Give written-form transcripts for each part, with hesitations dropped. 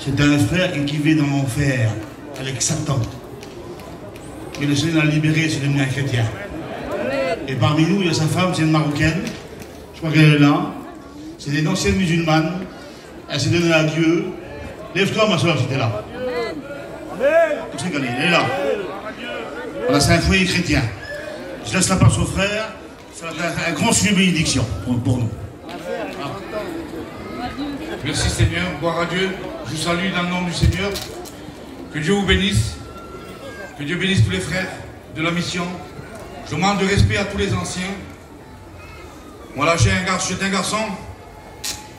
C'est un frère qui vit dans l'enfer avec Satan. Et le Seigneur l'a libéré, c'est devenu un chrétien. Et parmi nous, il y a sa femme, c'est une Marocaine. Je crois qu'elle est là. C'est une ancienne musulmane. Elle s'est donnée à Dieu. Lève-toi, ma soeur, si t'es là. Elle est là. Voilà, c'est un foyer chrétien. Je laisse la place au frère. Ça va être un grand sujet de bénédiction pour nous. Merci Seigneur, gloire à Dieu. Je vous salue dans le nom du Seigneur. Que Dieu vous bénisse. Que Dieu bénisse tous les frères de la mission. Je demande de respect à tous les anciens. Voilà, j'étais un garçon.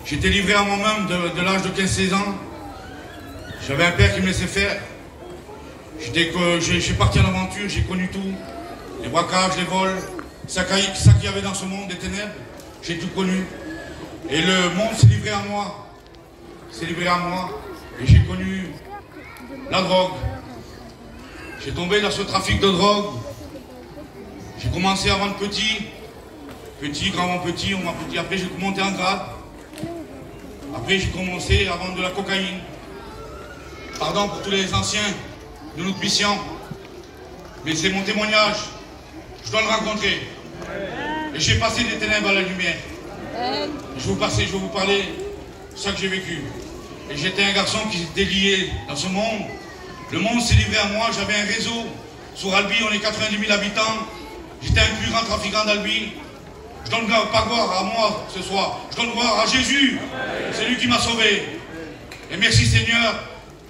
J'étais livré à moi-même de l'âge de 15-16 ans. J'avais un père qui me laissait faire. J'ai parti à l'aventure, j'ai connu tout. Les braquages, les vols, ça qu'il y avait dans ce monde des ténèbres, j'ai tout connu. Et le monde s'est livré à moi. C'est livré à moi. Et j'ai connu la drogue. J'ai tombé dans ce trafic de drogue. J'ai commencé à vendre petit, grand petit, on m'a petit. Après j'ai monté en grade. Après j'ai commencé à vendre de la cocaïne. Pardon pour tous les anciens de notre mission. Mais c'est mon témoignage. Je dois le rencontrer. Et j'ai passé des ténèbres à la lumière. Je vais vous parler de ça que j'ai vécu. Et j'étais un garçon qui était lié dans ce monde. Le monde s'est livré à moi. J'avais un réseau. Sur Albi, on est 90 000 habitants. J'étais un plus grand trafiquant d'Albi. Je donne pas gloire à moi ce soir. Je donne gloire à Jésus. C'est lui qui m'a sauvé. Et merci Seigneur.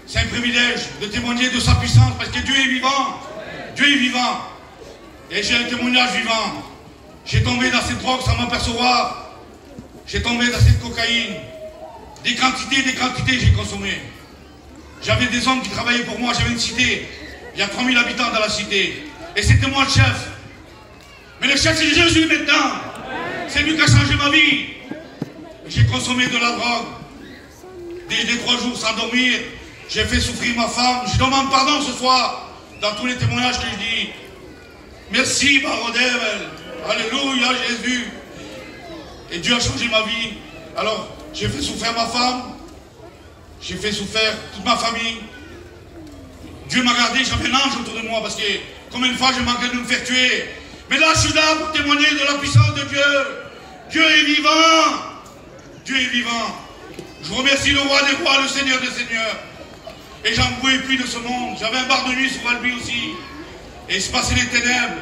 C'est un privilège de témoigner de sa puissance parce que Dieu est vivant. Dieu est vivant. Et j'ai un témoignage vivant. J'ai tombé dans cette drogue sans m'apercevoir. J'ai tombé dans cette cocaïne. Des quantités j'ai consommé. J'avais des hommes qui travaillaient pour moi. J'avais une cité. Il y a 3000 habitants dans la cité. Et c'était moi le chef. Mais le chef, c'est Jésus maintenant. C'est lui qui a changé ma vie. J'ai consommé de la drogue. Des 3 jours sans dormir. J'ai fait souffrir ma femme. Je demande pardon ce soir. Dans tous les témoignages que je dis. Merci, Barodel. Alléluia, Jésus. Et Dieu a changé ma vie. Alors, j'ai fait souffrir ma femme. J'ai fait souffrir toute ma famille. Dieu m'a gardé, j'avais un ange autour de moi parce que combien de fois j'ai manqué de me faire tuer. Mais là, je suis là pour témoigner de la puissance de Dieu. Dieu est vivant. Dieu est vivant. Je remercie le roi des rois, le Seigneur des seigneurs. Et j'en pouvais plus de ce monde. J'avais un bar de nuit sur Albi aussi. Et il se passait les ténèbres.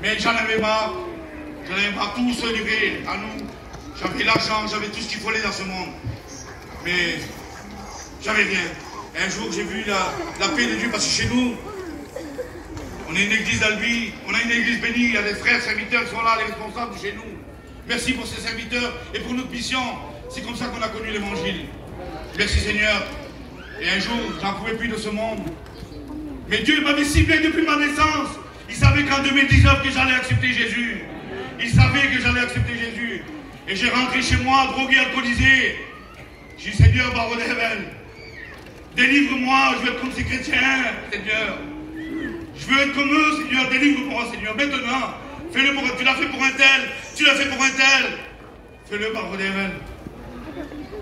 Mais j'en avais marre. J'en avais marre, tout se livrer à nous. J'avais l'argent, j'avais tout ce qu'il fallait dans ce monde. Mais j'avais rien. Un jour, j'ai vu la paix de Dieu, parce que chez nous, on est une église d'Albi, on a une église bénie, il y a des frères serviteurs qui sont là, les responsables de chez nous. Merci pour ces serviteurs et pour notre mission. C'est comme ça qu'on a connu l'évangile. Merci Seigneur. Et un jour, j'en pouvais plus de ce monde. Mais Dieu m'avait ciblé depuis ma naissance. Il savait qu'en 2019 que j'allais accepter Jésus. Il savait que j'allais accepter Jésus. Et j'ai rentré chez moi, drogué, alcoolisé. J'ai dit, Seigneur, Baron Heaven, délivre-moi, je veux être comme ces chrétiens, Seigneur. Je veux être comme eux, Seigneur, délivre-moi, Seigneur. Maintenant, fais-le pour... Tu l'as fait pour un tel, tu l'as fait pour un tel. Fais-le, Baron Heaven.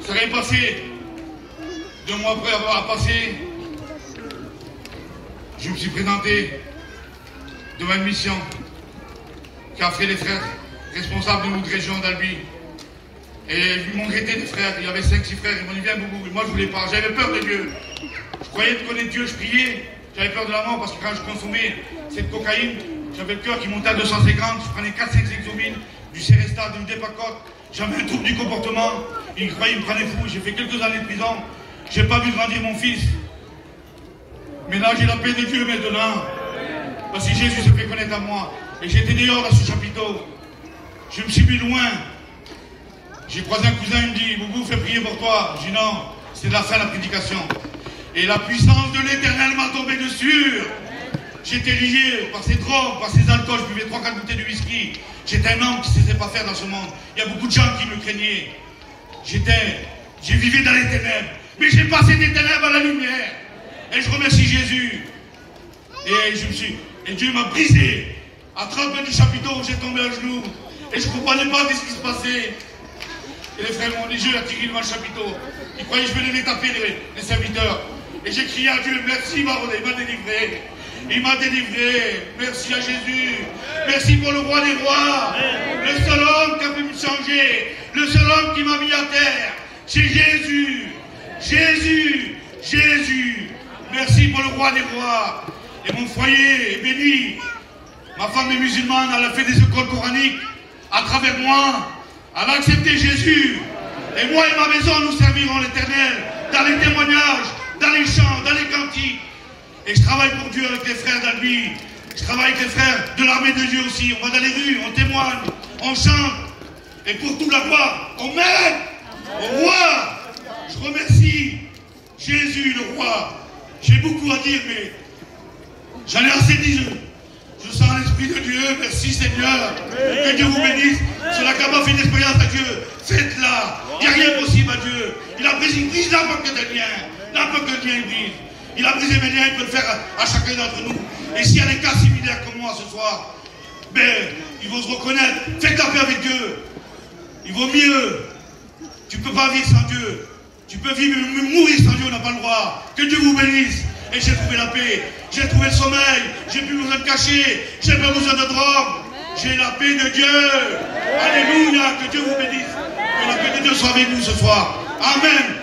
Ça va y passer. 2 mois après avoir passé, je me suis présenté devant une mission qui a fait les frères responsables de notre région d'Albi. Et ils m'ont traité des frères, il y avait 5-6 frères, ils m'ont dit viens Boubou, et moi je voulais pas, j'avais peur de Dieu. Je croyais connaître Dieu, je priais, j'avais peur de la mort parce que quand je consommais cette cocaïne, j'avais le cœur qui montait à 250, je prenais 4-5 exomines, du Céresta, du Dépacote, j'avais un trouble du comportement, ils croyaient, ils me prenaient fou, j'ai fait quelques années de prison, j'ai pas vu grandir mon fils. Mais là j'ai la paix de Dieu maintenant, parce que Jésus s'est fait connaître à moi, et j'étais dehors à ce chapiteau, je me suis mis loin. J'ai croisé un cousin, il me dit, Boubou, fais prier pour toi. Je dis non, c'est la fin de la prédication. Et la puissance de l'Éternel m'a tombé dessus. J'étais lié par ces drogues, par ces alcools, je buvais 3-4 bouteilles de whisky. J'étais un homme qui ne savait pas faire dans ce monde. Il y a beaucoup de gens qui me craignaient. J'ai vécu dans les ténèbres. Mais j'ai passé des ténèbres à la lumière. Et je remercie Jésus. Et Dieu m'a brisé. À 30 mètres du chapiteau, j'ai tombé à genoux. Et je ne comprenais pas ce qui se passait. Et les frères m'ont dit, je l'ai tiré devant le chapiteau. Ils croyaient que je venais les taper, les serviteurs. Et j'ai crié à Dieu, merci Baroudé, il m'a délivré. Il m'a délivré. Merci à Jésus. Merci pour le roi des rois. Le seul homme qui a pu me changer. Le seul homme qui m'a mis à terre. C'est Jésus. Jésus. Jésus. Merci pour le roi des rois. Et mon foyer est béni. Ma femme est musulmane, elle a fait des écoles coraniques. À travers moi, elle a accepté Jésus. Et moi et ma maison, nous servirons l'Éternel dans les témoignages, dans les chants, dans les cantiques. Et je travaille pour Dieu avec les frères d'Albi. Je travaille avec les frères de l'armée de Dieu aussi. On va dans les rues, on témoigne, on chante. Et pour toute la gloire, on m'aide au roi. Je remercie Jésus, le roi. J'ai beaucoup à dire, mais j'en ai assez dit. Je sens l'Esprit de Dieu. Merci Seigneur. Que Dieu vous bénisse. C'est la Kaba fait une expérience à Dieu. Faites-la. Il n'y a rien possible à Dieu. Il a brisé n'importe quel lien. N'importe quel lien il brise. Il a brisé mes liens, il peut le faire à chacun d'entre nous. Et s'il y a des cas similaires comme moi ce soir, ben, ils vont se reconnaître. Faites la paix avec Dieu. Il vaut mieux. Tu ne peux pas vivre sans Dieu. Tu peux vivre, mais mourir sans Dieu, on n'a pas le droit. Que Dieu vous bénisse. Et j'ai trouvé la paix. J'ai trouvé le sommeil. J'ai plus besoin de cacher. J'ai pas besoin de drogue. J'ai la paix de Dieu. Alléluia. Que Dieu vous bénisse. Que la paix de Dieu soit avec vous ce soir. Amen.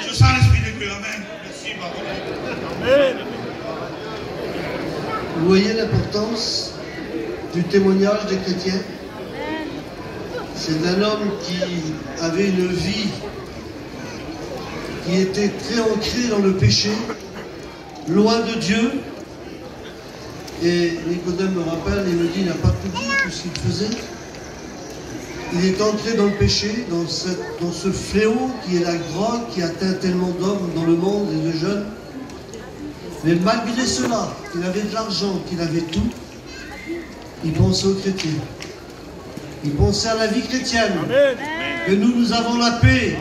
Je sens l'Esprit de Dieu. Amen. Merci, Baroudé. Vous voyez l'importance du témoignage des chrétiens? C'est un homme qui avait une vie qui était très ancrée dans le péché, loin de Dieu. Et Nicodème me rappelle, il me dit, il n'a pas tout dit, tout ce qu'il faisait. Il est entré dans le péché, dans ce fléau qui est la drogue, qui atteint tellement d'hommes dans le monde et de jeunes. Mais malgré cela, qu'il avait de l'argent, qu'il avait tout, il pensait aux chrétiens. Il pensait à la vie chrétienne. Que nous avons la paix,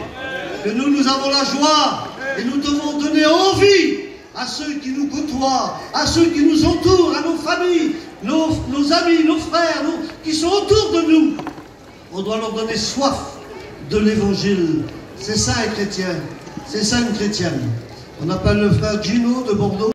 que nous avons la joie, et nous devons donner envie à ceux qui nous côtoient, à ceux qui nous entourent, à nos familles, nos amis, nos frères, qui sont autour de nous. On doit leur donner soif de l'évangile. C'est ça un chrétien, c'est ça une chrétienne. On appelle le frère Gino de Bordeaux.